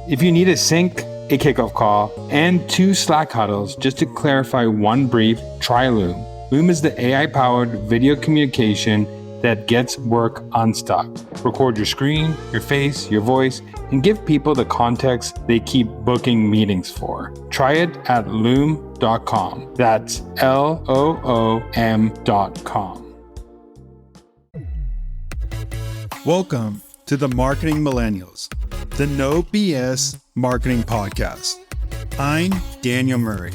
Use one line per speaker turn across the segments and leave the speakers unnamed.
If you need a sync, a kickoff call, and 2 Slack huddles just to clarify one brief, try Loom. Loom is the AI-powered video communication that gets work unstuck. Record your screen, your face, your voice, and give people the context they keep booking meetings for. Try it at loom.com. That's LOOM.com.
Welcome to the Marketing Millennials, the No BS Marketing Podcast. I'm Daniel Murray,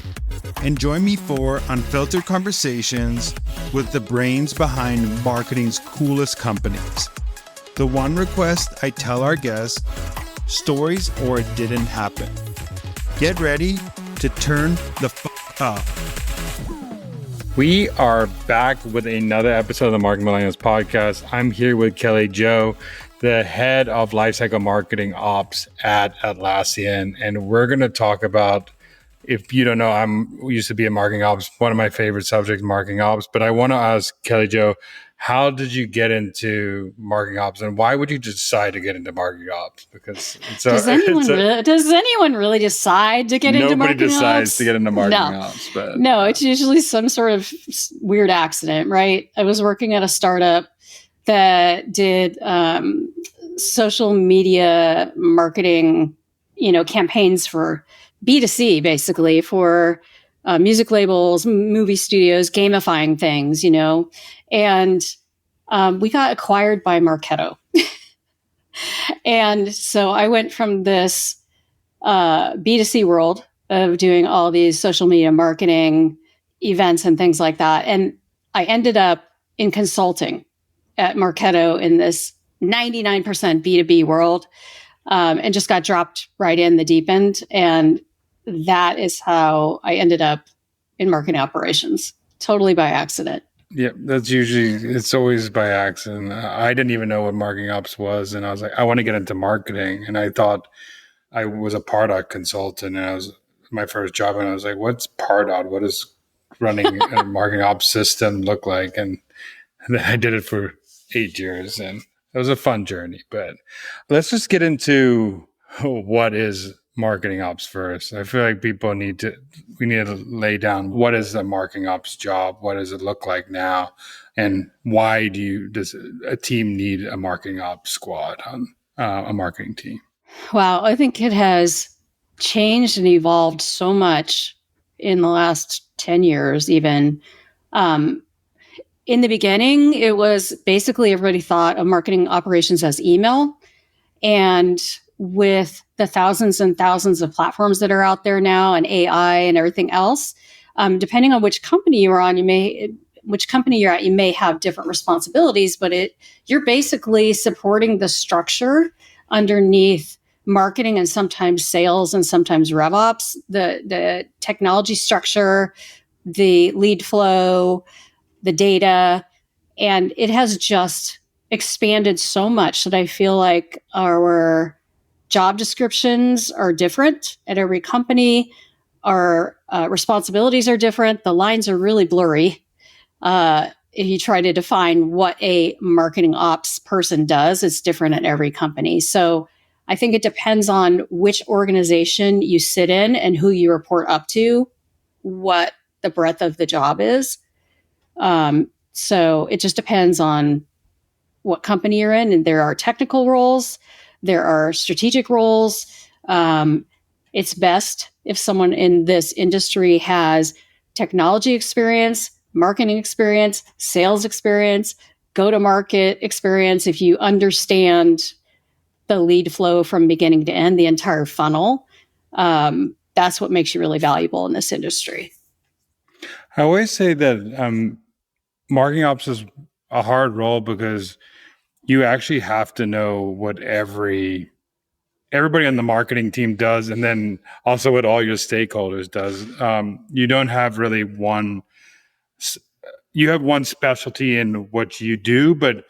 and join me for unfiltered conversations with the brains behind marketing's coolest companies. The one request I tell our guests, stories or it didn't happen. Get ready to turn the up.
We are back with another episode of the Marketing Millennials podcast. I'm here with Kelly Joe, the head of Lifecycle Marketing Ops at Atlassian. And we're going to talk about, if you don't know, I used to be a marketing ops. One of my favorite subjects, marketing ops. But I want to ask Kelly Joe, how did you get into marketing ops, and why would you decide to get into marketing ops? Because
does anyone really decide to get into marketing ops?
Nobody decides to get into marketing ops. But
no, it's usually some sort of weird accident, right? I was working at a startup that did social media marketing, campaigns for B2C, basically for music labels, movie studios, gamifying things, and we got acquired by Marketo. And so I went from this B2C world of doing all these social media marketing events and things like that. And I ended up in consulting at Marketo in this 99% B2B world, and just got dropped right in the deep end. And that is how I ended up in marketing operations, totally by accident.
Yeah, it's always by accident. I didn't even know what marketing ops was. And I was like, I want to get into marketing. And I thought I was a Pardot consultant, and I was my first job. And I was like, what's Pardot? What does running a marketing ops system look like? And then I did it for 8 years, and it was a fun journey. But let's just get into what is marketing ops first. I feel like we need to lay down, what is the marketing ops job? What does it look like now? And why does a team need a marketing ops squad on a marketing team?
Wow, I think it has changed and evolved so much in the last 10 years, even. In the beginning, it was basically everybody thought of marketing operations as email. And with the thousands and thousands of platforms that are out there now, and AI and everything else, depending on which company you're at, you may have different responsibilities, but you're basically supporting the structure underneath marketing and sometimes sales and sometimes RevOps, the technology structure, the lead flow, the data, and it has just expanded so much that I feel like our job descriptions are different at every company. Our responsibilities are different. The lines are really blurry. If you try to define what a marketing ops person does, it's different at every company. So I think it depends on which organization you sit in and who you report up to, what the breadth of the job is. So it just depends on what company you're in. And there are technical roles, there are strategic roles. It's best if someone in this industry has technology experience, marketing experience, sales experience, go-to-market experience. If you understand the lead flow from beginning to end, the entire funnel, that's what makes you really valuable in this industry.
I always say that marketing ops is a hard role because you actually have to know what everybody on the marketing team does, and then also what all your stakeholders does. You don't have really you have one specialty in what you do, but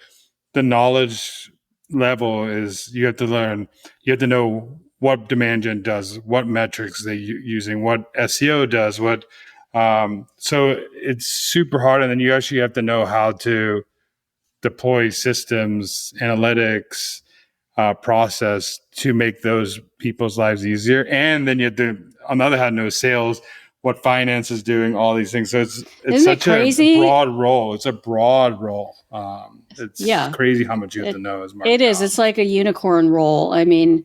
the knowledge level is you have to know what demand gen does, what metrics they're using, what SEO does, so it's super hard. And then you actually have to know how to deploy systems, analytics, process to make those people's lives easier. And then you have to, on the other hand, know sales, what finance is doing, all these things. So it's
Isn't it
such a
crazy?
broad role. It's a broad role. It's
Yeah.
crazy how much you have to know as marketing.
It is. It's like a unicorn role. I mean,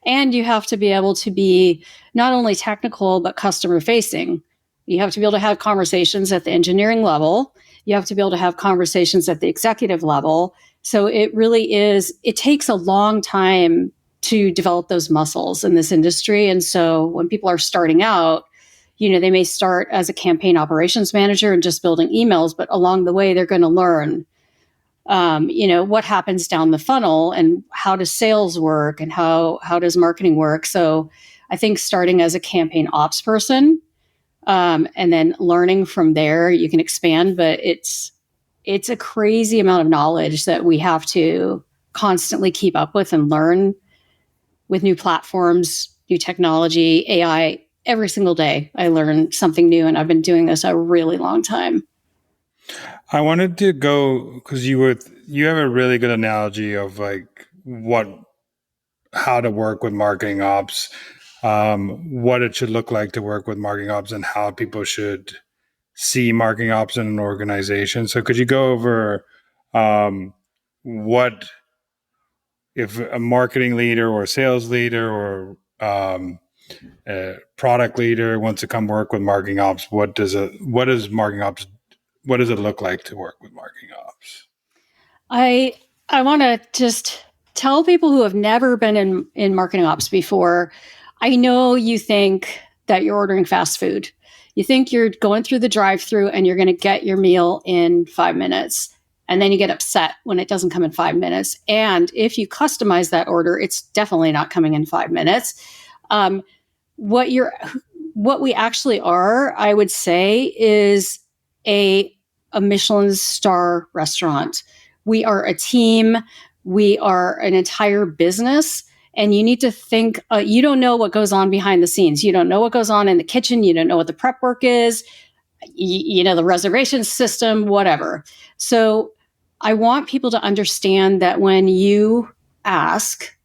and you have to be able to be not only technical, but customer facing. You have to be able to have conversations at the engineering level. You have to be able to have conversations at the executive level. So it really is, it takes a long time to develop those muscles in this industry. And so when people are starting out, they may start as a campaign operations manager and just building emails, but along the way, they're going to learn what happens down the funnel and how does sales work and how does marketing work. So I think starting as a campaign ops person, and then learning from there, you can expand, but it's a crazy amount of knowledge that we have to constantly keep up with and learn with new platforms, new technology, AI. Every single day I learn something new, and I've been doing this a really long time.
I wanted to go because you have a really good analogy of like how to work with marketing ops, what it should look like to work with marketing ops, and how people should see marketing ops in an organization. So could you go over what if a marketing leader or a sales leader or a product leader wants to come work with marketing ops? What does marketing ops? What does it look like to work with marketing ops?
I want to just tell people who have never been in marketing ops before. I know you think that you're ordering fast food. You think you're going through the drive-through and you're going to get your meal in 5 minutes. And then you get upset when it doesn't come in 5 minutes. And if you customize that order, it's definitely not coming in 5 minutes. What we actually are, I would say, is a Michelin star restaurant. We are a team. We are an entire business. And you need to think, you don't know what goes on behind the scenes. You don't know what goes on in the kitchen. You don't know what the prep work is, the reservation system, whatever. So I want people to understand that when you ask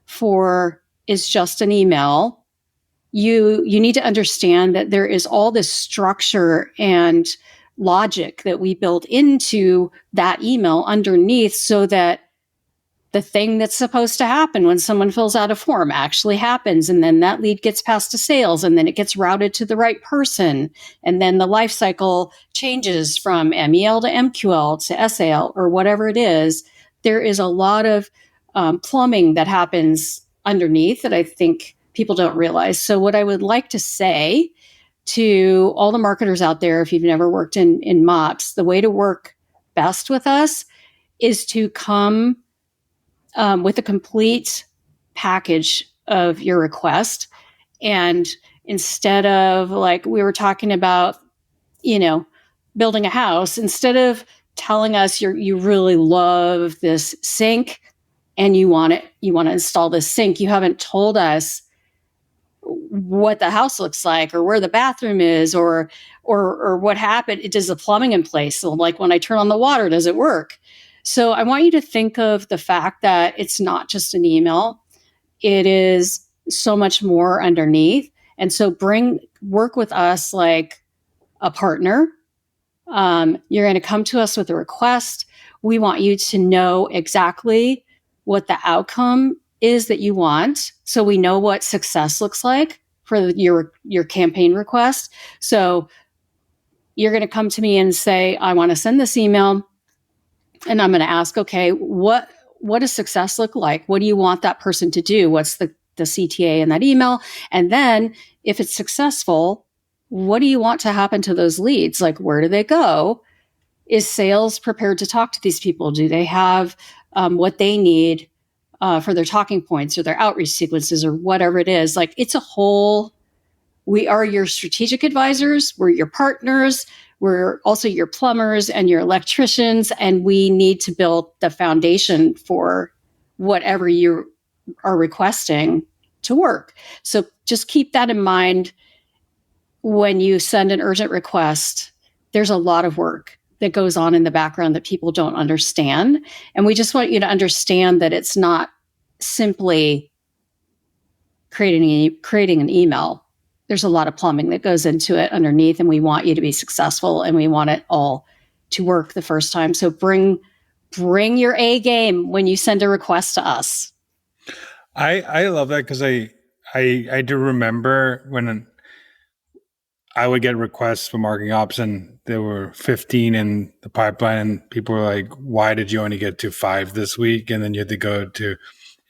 for is just an email, you need to understand that there is all this structure and logic that we build into that email underneath so that the thing that's supposed to happen when someone fills out a form actually happens. And then that lead gets passed to sales, and then it gets routed to the right person. And then the lifecycle changes from MEL to MQL to SAL or whatever it is. There is a lot of plumbing that happens underneath that I think people don't realize. So what I would like to say to all the marketers out there, if you've never worked in MOPS, the way to work best with us is to come with a complete package of your request. And instead of, like we were talking about, building a house, instead of telling us you really love this sink and you want to install this sink, you haven't told us what the house looks like or where the bathroom is or what happened. Does the plumbing in place? So like when I turn on the water, does it work? So I want you to think of the fact that it's not just an email. It is so much more underneath. And so work with us like a partner. You're going to come to us with a request. We want you to know exactly what the outcome is that you want. So we know what success looks like for your campaign request. So you're going to come to me and say, I want to send this email. And I'm going to ask, okay, what does success look like? What do you want that person to do? What's the CTA in that email? And then if it's successful, what do you want to happen to those leads? Like, where do they go? Is sales prepared to talk to these people? Do they have what they need for their talking points or their outreach sequences or whatever it is? Like, it's a whole, we are your strategic advisors. We're your partners. We're also your plumbers and your electricians, and we need to build the foundation for whatever you are requesting to work. So just keep that in mind when you send an urgent request. There's a lot of work that goes on in the background that people don't understand. And we just want you to understand that it's not simply creating an email. There's a lot of plumbing that goes into it underneath, and we want you to be successful, and we want it all to work the first time. So bring your A game when you send a request to us.
I love that because I do remember when I would get requests for marketing ops and there were 15 in the pipeline and people were like, why did you only get to 5 this week? And then you had to go to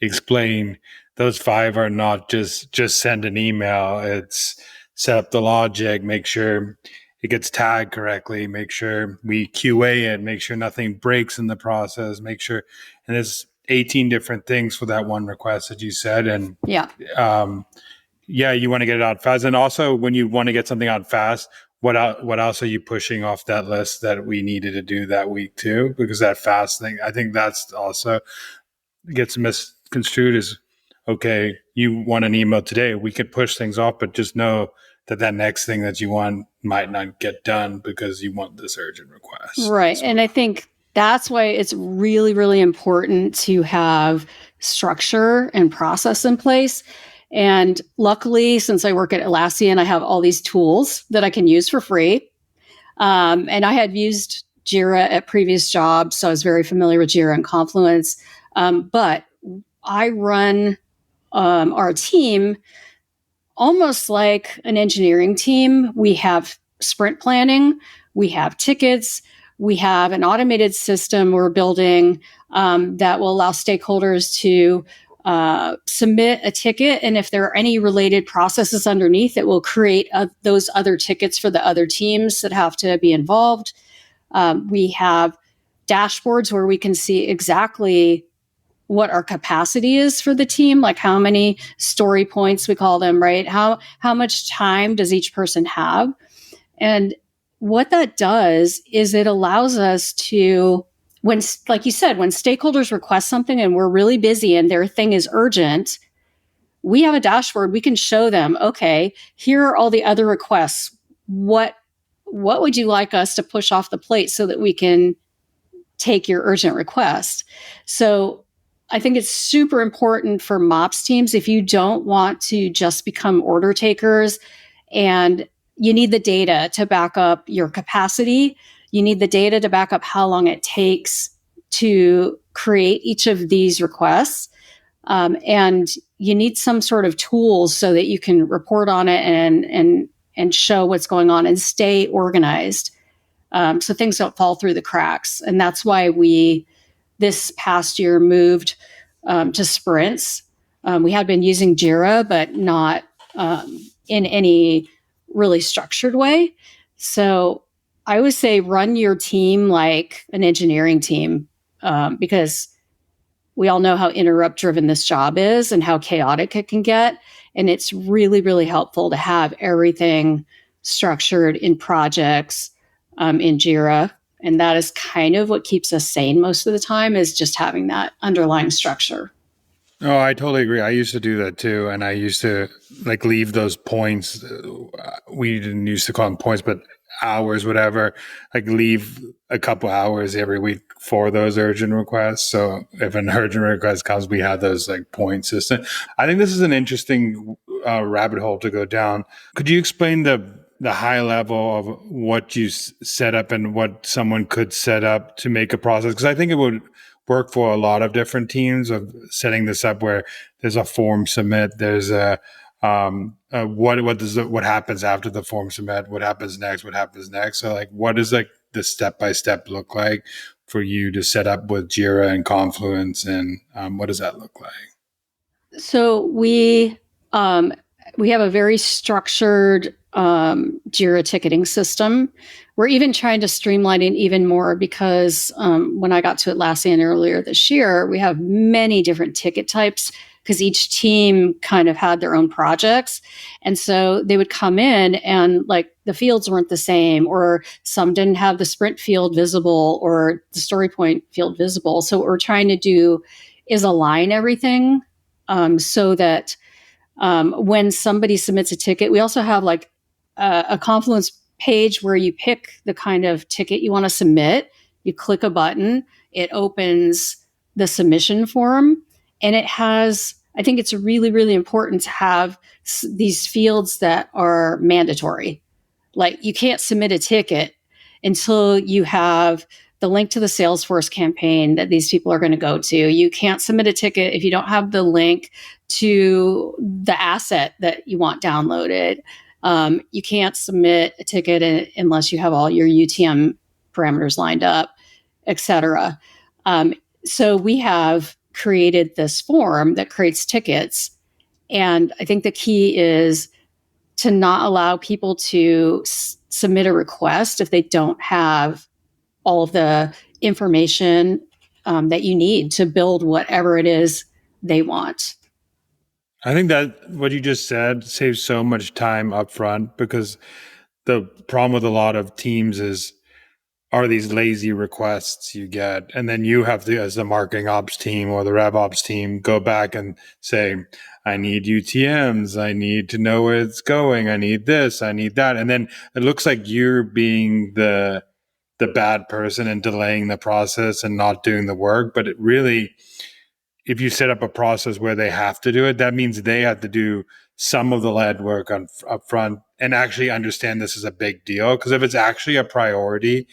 explain those 5 are not just send an email. It's set up the logic, make sure it gets tagged correctly, make sure we QA it, make sure nothing breaks in the process, make sure, and there's 18 different things for that one request that you said. And you want to get it out fast. And also when you want to get something out fast, what else are you pushing off that list that we needed to do that week too? Because that fast thing, I think that's also gets misconstrued as, okay, you want an email today, we could push things off, but just know that next thing that you want might not get done because you want this urgent request.
Right. So, and I think that's why it's really, really important to have structure and process in place. And luckily, since I work at Atlassian, I have all these tools that I can use for free. And I had used Jira at previous jobs, so I was very familiar with Jira and Confluence. But I run our team almost like an engineering team. We have sprint planning, we have tickets, we have an automated system we're building that will allow stakeholders to submit a ticket. And if there are any related processes underneath, it will create those other tickets for the other teams that have to be involved. We have dashboards where we can see exactly what our capacity is for the team, like how many story points we call them, right? How much time does each person have? And what that does is it allows us to, when, like you said, when stakeholders request something and we're really busy and their thing is urgent, we have a dashboard. We can show them, okay, here are all the other requests. What would you like us to push off the plate so that we can take your urgent request? So I think it's super important for MOPS teams if you don't want to just become order takers, and you need the data to back up your capacity. You need the data to back up how long it takes to create each of these requests. And you need some sort of tools so that you can report on it and show what's going on and stay organized. So things don't fall through the cracks. And that's why we, this past year, moved to sprints. We had been using Jira, but not in any really structured way. So I would say run your team like an engineering team, because we all know how interrupt driven this job is and how chaotic it can get. And it's really, really helpful to have everything structured in projects in Jira. And that is kind of what keeps us sane most of the time, is just having that underlying structure.
Oh, I totally agree. I used to do that too. And I used to like leave those points. We didn't used to call them points, but hours, whatever, like leave a couple hours every week for those urgent requests. So if an urgent request comes, we have those like point system. I think this is an interesting rabbit hole to go down. Could you explain the high level of what you set up and what someone could set up to make a process? Because I think it would work for a lot of different teams of setting this up where there's a form submit, there's a what happens after the form submit, what happens next. So like, what does like the step-by-step look like for you to set up with Jira and Confluence, and what does that look like?
So we have a very structured Jira ticketing system. We're even trying to streamline it even more because when I got to Atlassian earlier this year, we have many different ticket types because each team kind of had their own projects. And so they would come in and like the fields weren't the same, or some didn't have the sprint field visible or the story point field visible. So what we're trying to do is align everything so that when somebody submits a ticket, we also have like a Confluence page where you pick the kind of ticket you want to submit. You click a button, it opens the submission form, And I think it's really, really important to have these fields that are mandatory. Like you can't submit a ticket until you have the link to the Salesforce campaign that these people are going to go to. You can't submit a ticket if you don't have the link to the asset that you want downloaded. You can't submit a ticket unless you have all your UTM parameters lined up, etc. So we have created this form that creates tickets. And I think the key is to not allow people to submit a request if they don't have all of the information that you need to build whatever it is they want.
I think that what you just said saves so much time up front, because the problem with a lot of teams are these lazy requests you get. And then you have to, as the marketing ops team or the rev ops team, go back and say, I need UTMs. I need to know where it's going. I need this. I need that. And then it looks like you're being the bad person and delaying the process and not doing the work. But it really, if you set up a process where they have to do it, that means they have to do some of the lead work up front and actually understand this is a big deal. Because if it's actually a priority,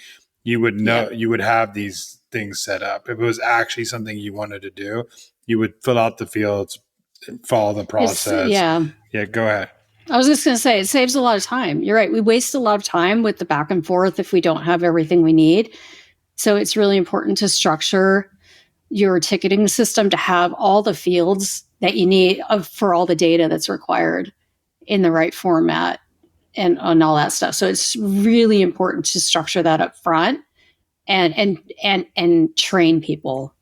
you would know, you would have these things set up. If it was actually something you wanted to do, you would fill out the fields, follow the process. Yeah, go ahead.
I was just going to say, it saves a lot of time. You're right. We waste a lot of time with the back and forth if we don't have everything we need. So it's really important to structure your ticketing system to have all the fields that you need for all the data that's required in the right format and all that stuff. So it's really important to structure that up front and train people.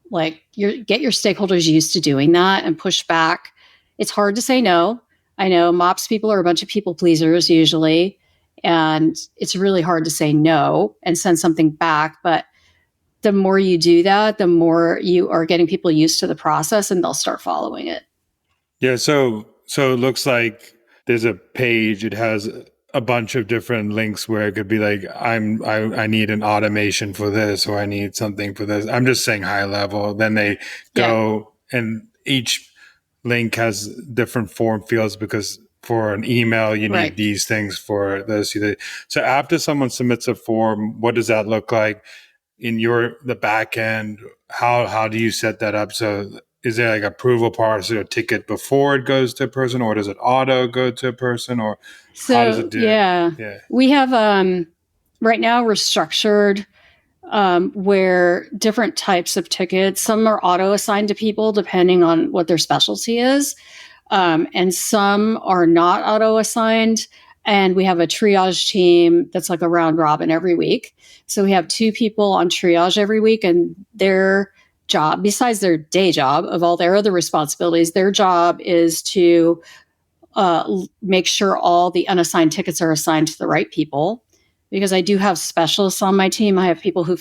Like get your stakeholders used to doing that and push back. It's hard to say no. I know MOPS people are a bunch of people pleasers usually, and it's really hard to say no and send something back. But the more you do that, the more you are getting people used to the process and they'll start following it.
Yeah. So it looks like there's a page. It has a bunch of different links where it could be like, I need an automation for this, or I need something for this. I'm just saying high level. Then they go and each link has different form fields, because for an email, you need these things, for this. So after someone submits a form, what does that look like in the back end? How do you set that up? So is there like approval parts or a ticket before it goes to a person, or does it auto go to a person, or how does it do it?
Yeah. We have, right now we're structured where different types of tickets, some are auto assigned to people depending on what their specialty is. And some are not auto assigned. And we have a triage team that's like a round robin every week. So we have 2 people on triage every week, and their job, besides their day job of all their other responsibilities, their job is to make sure all the unassigned tickets are assigned to the right people. Because I do have specialists on my team. I have people who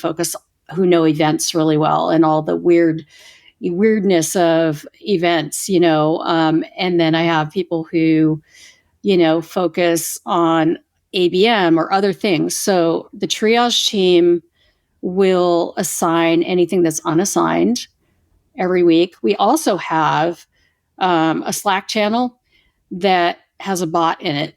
who know events really well and all the weirdness of events, and then I have people who, focus on ABM or other things. So the triage team will assign anything that's unassigned every week. We also have a Slack channel that has a bot in it.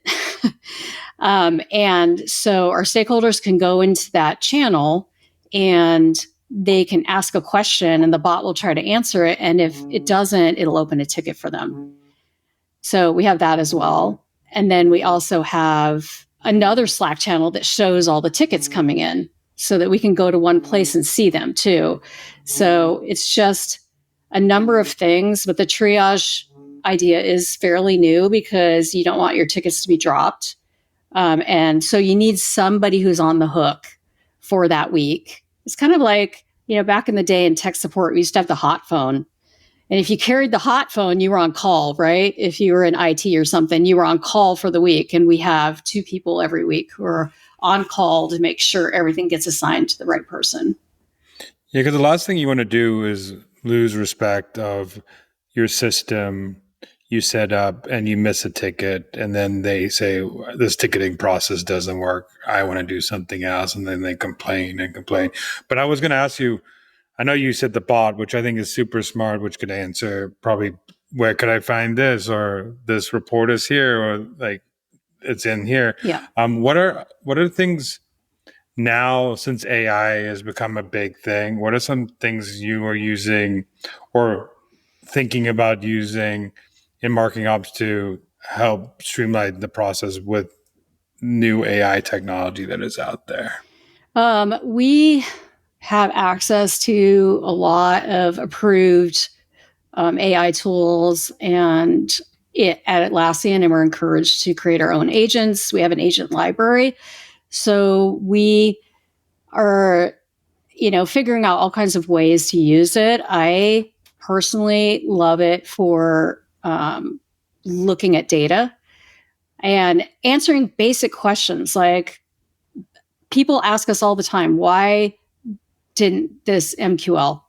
And so our stakeholders can go into that channel and they can ask a question and the bot will try to answer it. And if it doesn't, it'll open a ticket for them. So we have that as well. And then we also have another Slack channel that shows all the tickets coming in so that we can go to one place and see them too. So it's just a number of things, but the triage idea is fairly new because you don't want your tickets to be dropped. And so you need somebody who's on the hook for that week. It's kind of like, back in the day in tech support, we used to have the hot phone. And if you carried the hot phone, you were on call, right? If you were in IT or something, you were on call for the week. And we have 2 people every week who are on call to make sure everything gets assigned to the right person.
Yeah, because the last thing you want to do is lose respect of your system you set up and you miss a ticket, and then they say, this ticketing process doesn't work. I want to do something else. And then they complain and complain. But I was going to ask you, I know you said the bot, which I think is super smart, which could answer probably where could I find this, or this report is here, or like it's in here.
Yeah.
What are things now, since AI has become a big thing? What are some things you are using or thinking about using in marketing ops to help streamline the process with new AI technology that is out there?
We have access to a lot of approved AI tools and at Atlassian, and we're encouraged to create our own agents. We have an agent library. So we are, figuring out all kinds of ways to use it. I personally love it for looking at data and answering basic questions. Like, people ask us all the time, why didn't this MQL?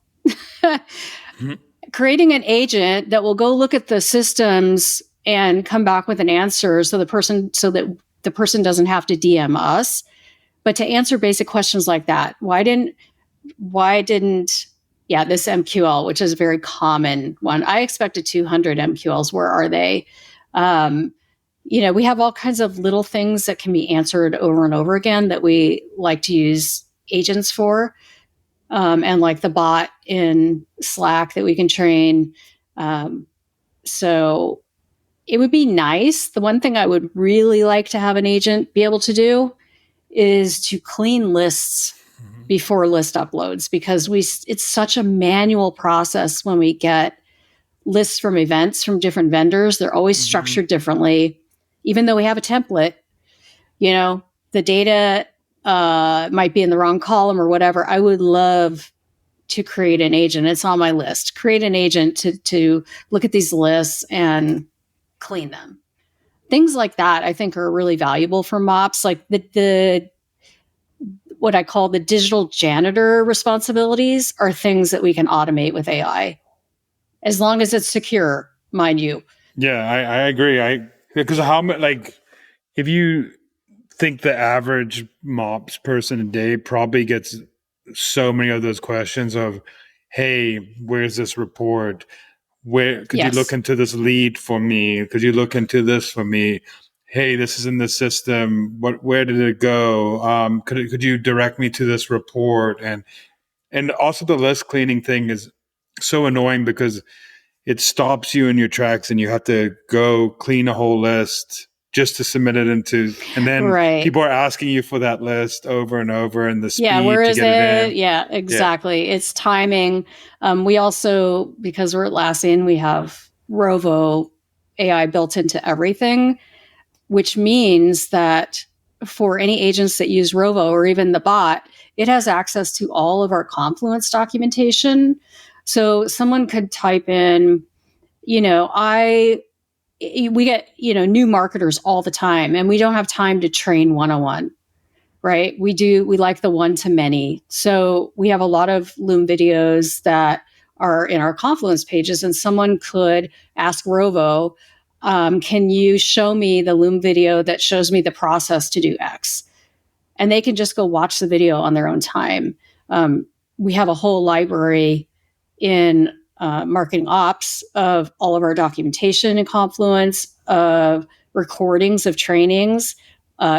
Mhm.
Creating an agent that will go look at the systems and come back with an answer so that the person doesn't have to DM us, but to answer basic questions like that. Why didn't this MQL, which is a very common one. I expected 200 MQLs. Where are they? We have all kinds of little things that can be answered over and over again that we like to use agents for. And like the bot in Slack that we can train. So it would be nice. The one thing I would really like to have an agent be able to do is to clean lists before list uploads, because it's such a manual process when we get lists from events from different vendors. They're always structured differently. Even though we have a template, the data might be in the wrong column or whatever. I would love to create an agent. It's on my list. Create an agent to look at these lists and clean them. Things like that, I think, are really valuable for MOPS. Like the what I call the digital janitor responsibilities are things that we can automate with AI, as long as it's secure, mind you.
Yeah, I agree. Because if you think the average MOPS person a day probably gets so many of those questions of, hey, where's this report? Where could you look into this lead for me? Could you look into this for me? Hey, this is in the system. Where did it go? Could you direct me to this report? And also the list cleaning thing is so annoying because it stops you in your tracks and you have to go clean a whole list just to submit it into, and then people are asking you for that list over and over, and the speed
where
to
is
get it in.
Yeah, exactly. Yeah. It's timing. We also, because we're Atlassian, we have Rovo AI built into everything, which means that for any agents that use Rovo or even the bot, it has access to all of our Confluence documentation. So someone could type in, we get, new marketers all the time, and we don't have time to train one-on-one, right? We like the one-to-many. So we have a lot of Loom videos that are in our Confluence pages, and someone could ask Rovo, can you show me the Loom video that shows me the process to do X? And they can just go watch the video on their own time. We have a whole library in marketing ops of all of our documentation in Confluence, of recordings of trainings,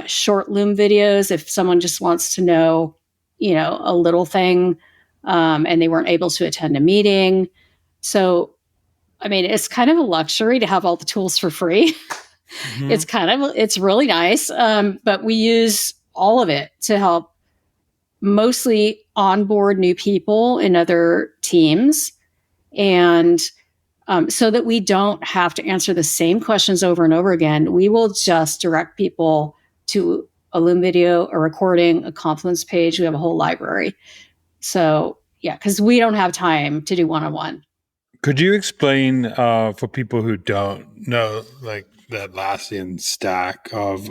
short Loom videos. If someone just wants to know, a little thing, and they weren't able to attend a meeting. So, I mean, it's kind of a luxury to have all the tools for free. Mm-hmm. It's really nice. But we use all of it to help mostly onboard new people in other teams. And so that we don't have to answer the same questions over and over again, we will just direct people to a Loom video, a recording, a Confluence page. We have a whole library. So, because we don't have time to do one-on-one.
Could you explain for people who don't know, like the Atlassian stack of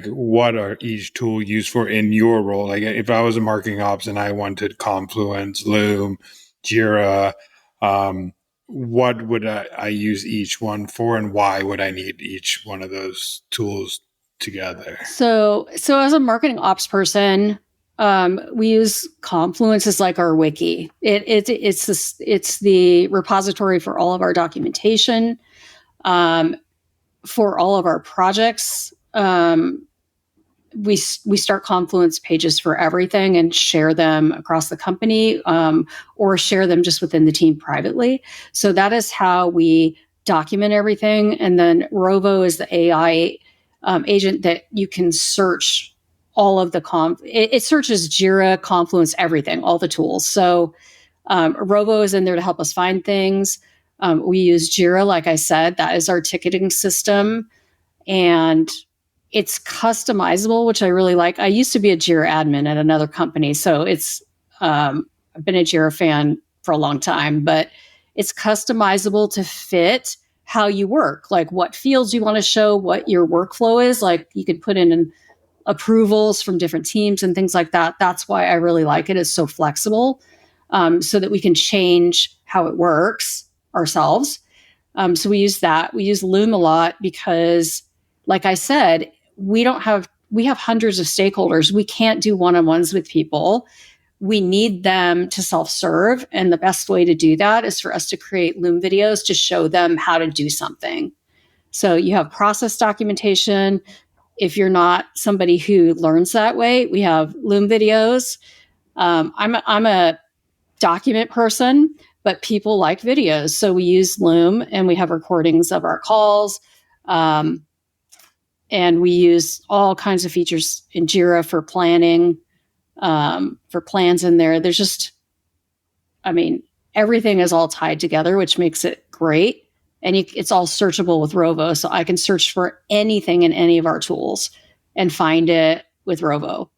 what are each tool used for in your role? Like if I was a marketing ops and I wanted Confluence, Loom, Jira, what would I use each one for, and why would I need each one of those tools together?
So as a marketing ops person, We use Confluence as like our wiki. It's the repository for all of our documentation, for all of our projects. We start Confluence pages for everything and share them across the company, or share them just within the team privately. So that is how we document everything. And then Rovo is the AI agent that you can search all of the it searches Jira, Confluence, everything, all the tools. So Rovo is in there to help us find things. We use Jira, like I said, that is our ticketing system. And it's customizable, which I really like. I used to be a Jira admin at another company, so I've been a Jira fan for a long time, but it's customizable to fit how you work, like what fields you want to show, what your workflow is. Like you could put in approvals from different teams and things like that. That's why I really like it. It's so flexible, so that we can change how it works ourselves. So we use that. We use Loom a lot because, like I said, we have hundreds of stakeholders. We can't do one-on-ones with people. We need them to self-serve. And the best way to do that is for us to create Loom videos to show them how to do something. So you have process documentation. If you're not somebody who learns that way, we have Loom videos. I'm a document person, but people like videos. So we use Loom, and we have recordings of our calls. And we use all kinds of features in Jira for planning, for plans in there. There's just, everything is all tied together, which makes it great. And it's all searchable with Rovo. So I can search for anything in any of our tools and find it with Rovo.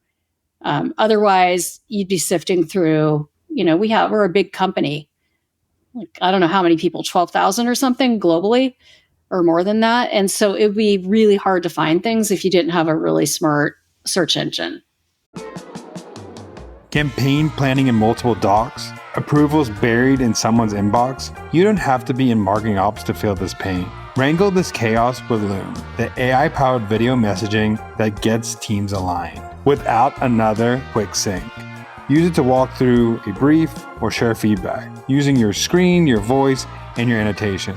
Otherwise, you'd be sifting through, we're a big company. Like, I don't know how many people, 12,000 or something globally, or more than that. And so it would be really hard to find things if you didn't have a really smart search engine.
Campaign planning in multiple docs, approvals buried in someone's inbox. You don't have to be in marketing ops to feel this pain. Wrangle this chaos with Loom, the AI-powered video messaging that gets teams aligned without another quick sync. Use it to walk through a brief or share feedback using your screen, your voice, and your annotation.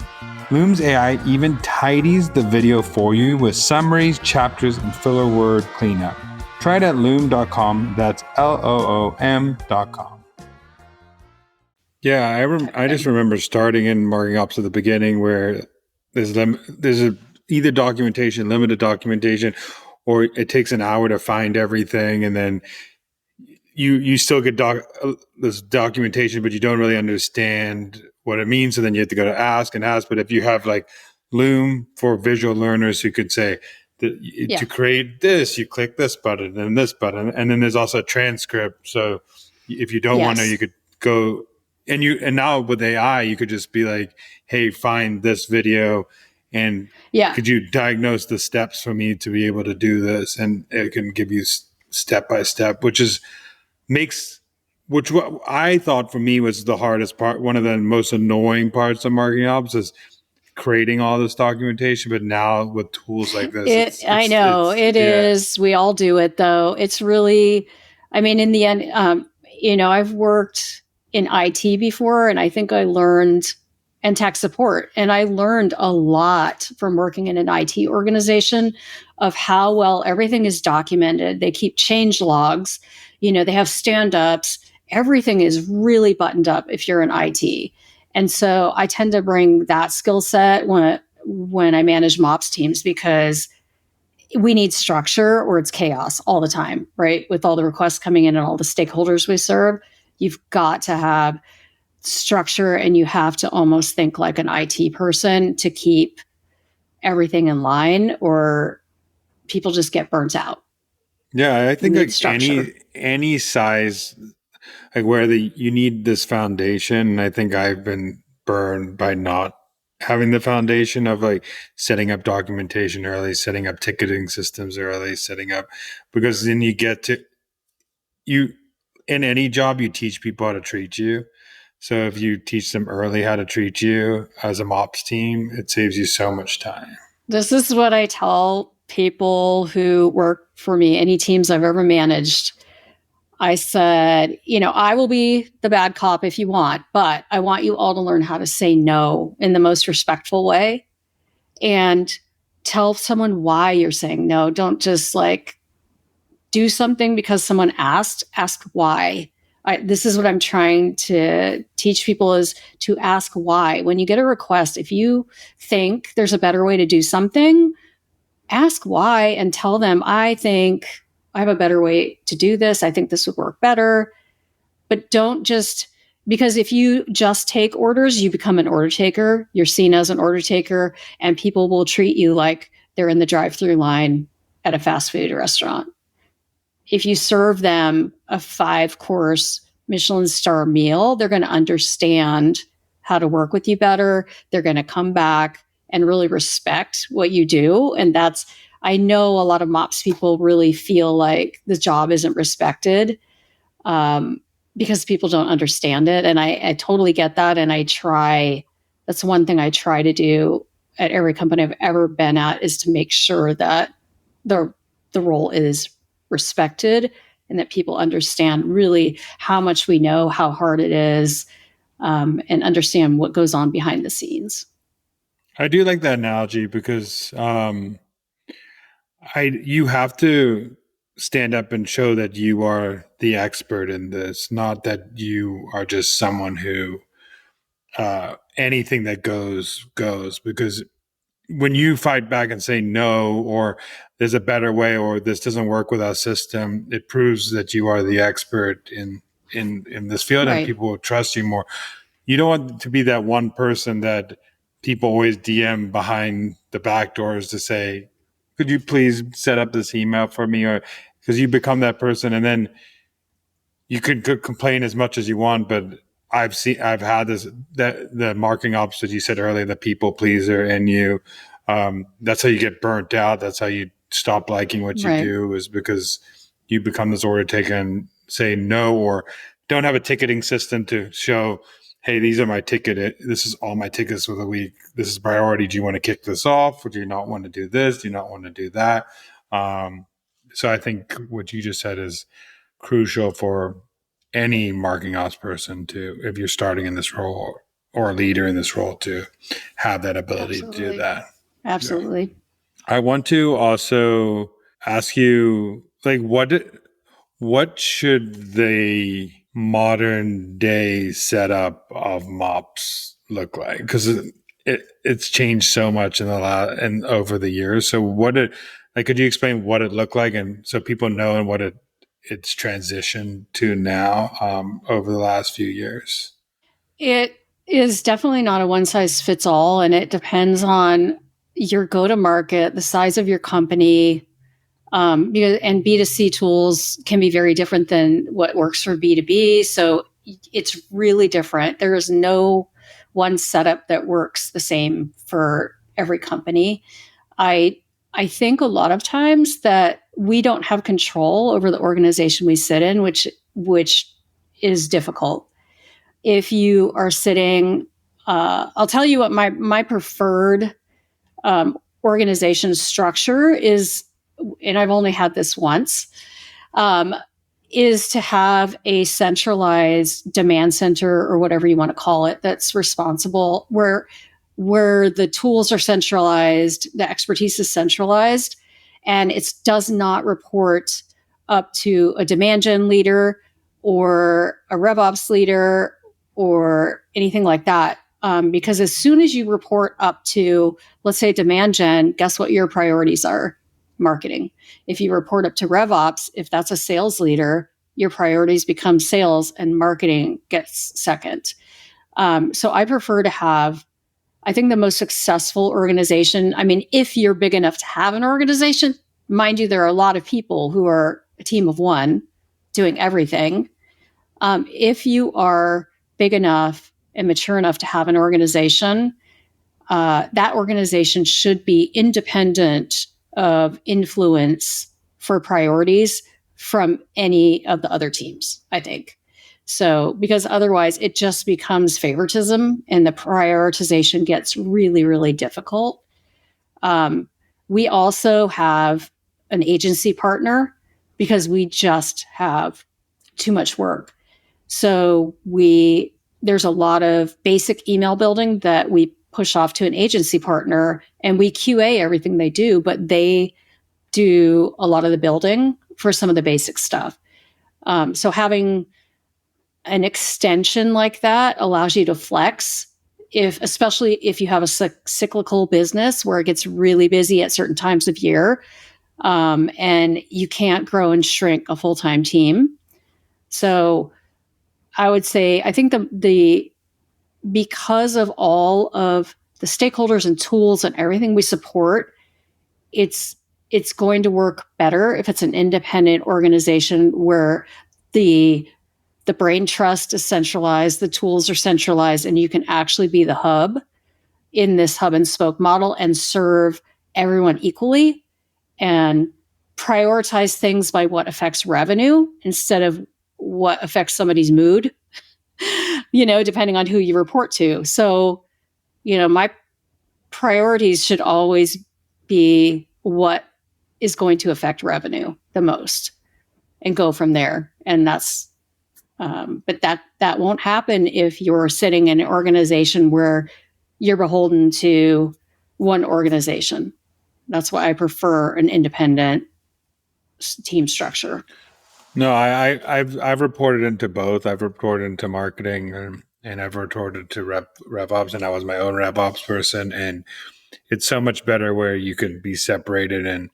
Loom's AI even tidies the video for you with summaries, chapters, and filler word cleanup. Try it at loom.com. That's LOOM.com.
Yeah, I just remember starting in marketing ops at the beginning where there's either documentation, limited documentation, or it takes an hour to find everything, and then you still get this documentation, but you don't really understand what it means. So then you have to go to ask. But if you have like Loom for visual learners who could say to create this, you click this button and this button, and then there's also a transcript. So if you don't want to, you could go and now with AI, you could just be like, hey, find this video. And could you diagnose the steps for me to be able to do this? And it can give you step by step, which what I thought for me was the hardest part. One of the most annoying parts of marketing ops is creating all this documentation. But now with tools like this,
it is. We all do it though. It's really, in the end, I've worked in IT before, and I think I learned, and tech support, and I learned a lot from working in an IT organization of how well everything is documented. They keep change logs, they have stand-ups. Everything is really buttoned up if you're in IT. And so I tend to bring that skill set when I manage MOPS teams, because we need structure or it's chaos all the time, right? With all the requests coming in and all the stakeholders we serve, you've got to have structure, and you have to almost think like an IT person to keep everything in line, or people just get burnt out.
Yeah, I think like any size, like where you need this foundation. And I think I've been burned by not having the foundation of like setting up documentation early, setting up ticketing systems early, because then in any job, you teach people how to treat you. So if you teach them early how to treat you as a MOPS team, it saves you so much time.
This is what I tell people who work for me, any teams I've ever managed. I said, I will be the bad cop if you want, but I want you all to learn how to say no in the most respectful way and tell someone why you're saying no. Don't just do something because someone asked. Ask why. This is what I'm trying to teach people is to ask why. When you get a request, if you think there's a better way to do something, ask why and tell them, I think I have a better way to do this. I think this would work better. But don't just, because if you just take orders, you become an order taker. You're seen as an order taker, and people will treat you like they're in the drive-through line at a fast food restaurant. If you serve them a 5-course Michelin star meal, they're going to understand how to work with you better. They're going to come back and really respect what you do. And I know a lot of MOPS people really feel like the job isn't respected because people don't understand it. And I totally get that. And that's one thing I try to do at every company I've ever been at, is to make sure that the role is respected and that people understand really how much we know, how hard it is, and understand what goes on behind the scenes.
I do like that analogy because you have to stand up and show that you are the expert in this, not that you are just someone who anything that goes. Because when you fight back and say no, or there's a better way, or this doesn't work with our system, it proves that you are the expert in this field,
Right.
and people will trust you more. You don't want to be that one person that people always DM behind the back doors to say, could you please set up this email for me? Or because you become that person, and then you could complain as much as you want, but I've had the marketing ops that you said earlier, the people pleaser in you. That's how you get burnt out. That's how you stop liking what you do, is because you become this order taker and say no, or don't have a ticketing system to show, hey, these are my ticket. This is all my tickets for the week. This is priority. Do you want to kick this off, or do you not want to do this? Do you not want to do that? So I think what you just said is crucial for any marketing ops person to, if you're starting in this role or a leader in this role, to have that ability to do that.
Absolutely.
Yeah. I want to also ask you, what should the modern day setup of MOPS look like? Because it's changed so much and over the years. So could you explain what it looked like, and so people know, and what it's transitioned to now over the last few years?
It is definitely not a one size fits all, and it depends on your go-to-market, the size of your company, and B2C tools can be very different than what works for B2B. So it's really different. There is no one setup that works the same for every company. I think a lot of times that we don't have control over the organization we sit in, which is difficult. If you are sitting, I'll tell you what my preferred organization structure is, and I've only had this once, is to have a centralized demand center, or whatever you want to call it, that's responsible, where the tools are centralized, the expertise is centralized, and it does not report up to a demand gen leader or a RevOps leader or anything like that. Because as soon as you report up to, let's say, demand gen, guess what your priorities are? Marketing. If you report up to RevOps, if that's a sales leader, your priorities become sales, and marketing gets second. So I prefer to have, I think, the most successful organization. I mean, if you're big enough to have an organization, mind you, there are a lot of people who are a team of one doing everything. If you are big enough and mature enough to have an organization, that organization should be independent of influence for priorities from any of the other teams, I think. So, because otherwise it just becomes favoritism, and the prioritization gets really, really difficult. We also have an agency partner, because we just have too much work. So there's a lot of basic email building that we push off to an agency partner, and we QA everything they do, but they do a lot of the building for some of the basic stuff. So having an extension like that allows you to flex, especially if you have a cyclical business where it gets really busy at certain times of year, and you can't grow and shrink a full-time team. So I would say, I think because of all of the stakeholders and tools and everything we support, it's going to work better if it's an independent organization where the brain trust is centralized, the tools are centralized, and you can actually be the hub in this hub and spoke model and serve everyone equally and prioritize things by what affects revenue instead of what affects somebody's mood, depending on who you report to. So, my priorities should always be what is going to affect revenue the most and go from there. And that's, but that won't happen if you're sitting in an organization where you're beholden to one organization. That's why I prefer an independent team structure.
No, I've reported into both. I've reported into marketing and I've reported to rev ops, and I was my own rev ops person. And it's so much better where you can be separated and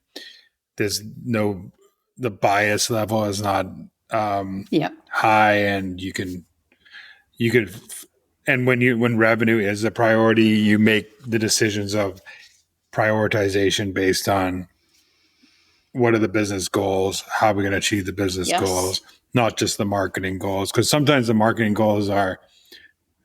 the bias level is not high, and you could, and when revenue is a priority, you make the decisions of prioritization based on what are the business goals, how are we going to achieve the business goals, not just the marketing goals. Because sometimes the marketing goals are,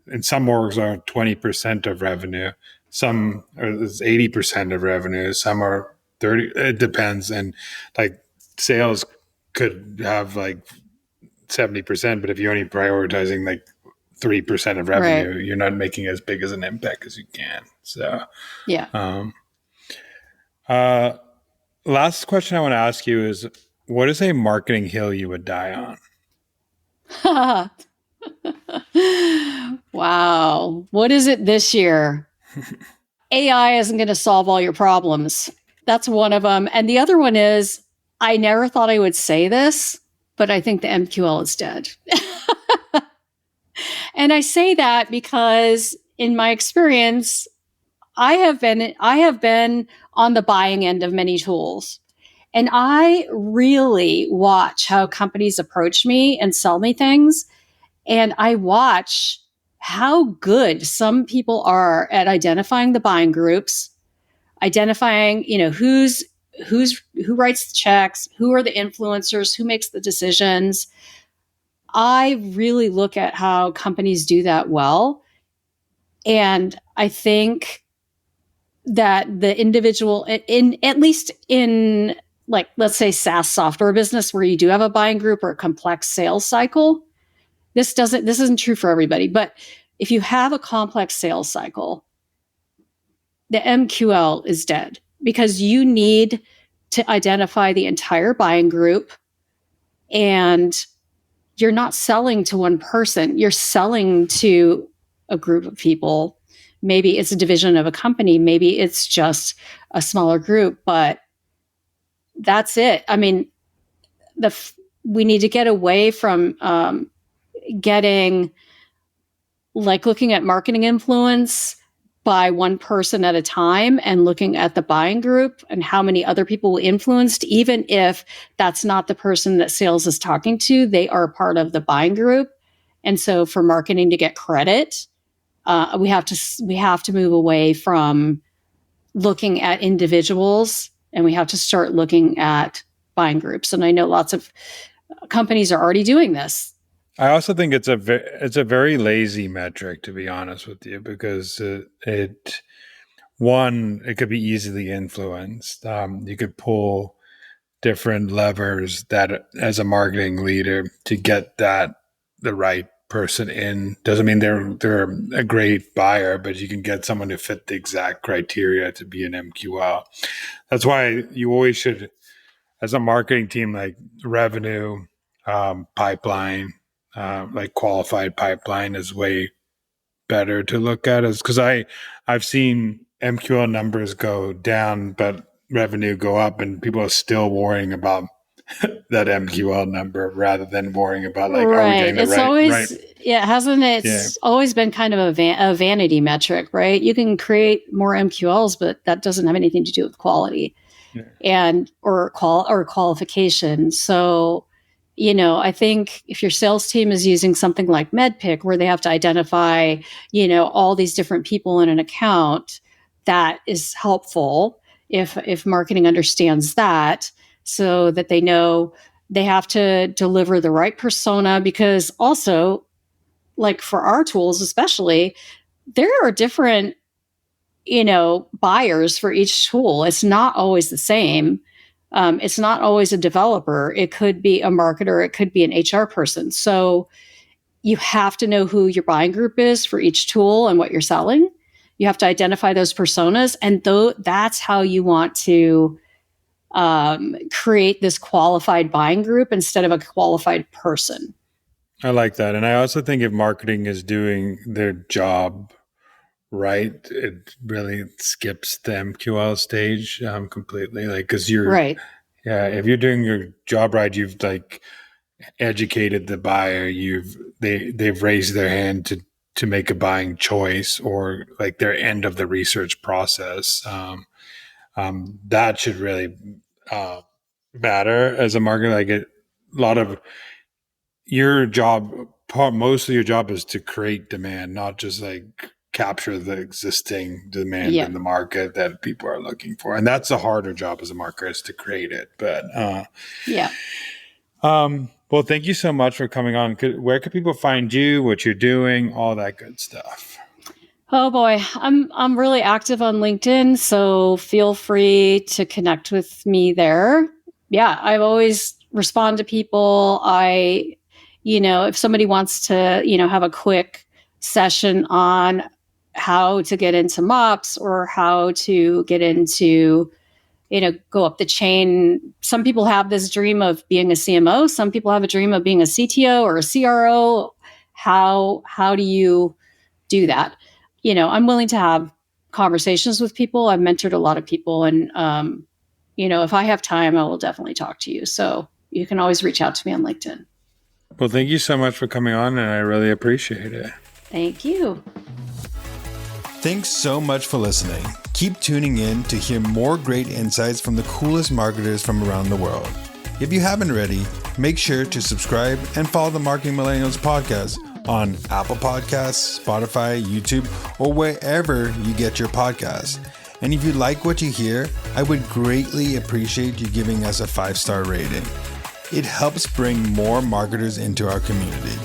in some orgs, are 20% of revenue. Some is 80% of revenue. Some are 30. It depends. And like sales could have like 70%, but if you're only prioritizing like 3% of revenue, right, you're not making as big as an impact as you can. So, last question I want to ask you is, what is a marketing hill you would die
on? Wow. What is it this year? AI isn't going to solve all your problems. That's one of them. And the other one is, I never thought I would say this, but I think the MQL is dead. And I say that because in my experience, I have been on the buying end of many tools. And I really watch how companies approach me and sell me things. And I watch how good some people are at identifying the buying groups, identifying, who writes the checks, who are the influencers, who makes the decisions. I really look at how companies do that well. And I think that the individual, at least in, like, let's say SaaS software business where you do have a buying group or a complex sales cycle, this isn't true for everybody, but if you have a complex sales cycle, the MQL is dead because you need to identify the entire buying group, and you're not selling to one person. You're selling to a group of people. Maybe it's a division of a company. Maybe it's just a smaller group, but that's it. I mean, we need to get away from looking at marketing influence by one person at a time and looking at the buying group and how many other people influenced, even if that's not the person that sales is talking to, they are part of the buying group. And so for marketing to get credit, we have to move away from looking at individuals, and we have to start looking at buying groups. And I know lots of companies are already doing this.
I also think it's a very lazy metric, to be honest with you, because it could be easily influenced. You could pull different levers that as a marketing leader to get the right person in. Doesn't mean they're a great buyer, but you can get someone to fit the exact criteria to be an MQL. That's why you always should, as a marketing team, like revenue, pipeline, like qualified pipeline is way better to look at, is because I've seen MQL numbers go down, but revenue go up, and people are still worrying about that MQL number rather than worrying about like, are we getting the
It's
right,
always,
right?
yeah, hasn't it? It's always been kind of a vanity metric, right? You can create more MQLs, but that doesn't have anything to do with quality and or qualification. So, I think if your sales team is using something like MedPick, where they have to identify, all these different people in an account, that is helpful if marketing understands that, so that they know they have to deliver the right persona. Because also, like for our tools especially, there are different buyers for each tool. It's not always the same. It's not always a developer. It could be a marketer. It could be an HR person. So you have to know who your buying group is for each tool and what you're selling. You have to identify those personas. And that's how you want to create this qualified buying group instead of a qualified person.
I like that. And I also think if marketing is doing their job right, it really skips the MQL stage completely. Like, because you're
right.
Yeah, if you're doing your job right, you've like educated the buyer. They've raised their hand to make a buying choice, or like their end of the research process. That should really matter as a marketer. Like a lot of your job, most of your job is to create demand, not just like capture the existing demand in the market that people are looking for. And that's a harder job as a marketer, is to create it. But well, thank you so much for coming on. Where could people find you, what you're doing, all that good stuff?
Oh boy, I'm really active on LinkedIn, so feel free to connect with me there. Yeah, I always respond to people. If somebody wants to, have a quick session on how to get into MOPS or how to get into, go up the chain. Some people have this dream of being a CMO. Some people have a dream of being a CTO or a CRO. How do you do that? I'm willing to have conversations with people. I've mentored a lot of people, and, if I have time, I will definitely talk to you. So you can always reach out to me on LinkedIn.
Well, thank you so much for coming on, and I really appreciate it.
Thank you.
Thanks so much for listening. Keep tuning in to hear more great insights from the coolest marketers from around the world. If you haven't already, make sure to subscribe and follow the Marketing Millennials podcast on Apple Podcasts, Spotify, YouTube, or wherever you get your podcasts. And if you like what you hear, I would greatly appreciate you giving us a 5-star rating. It helps bring more marketers into our community.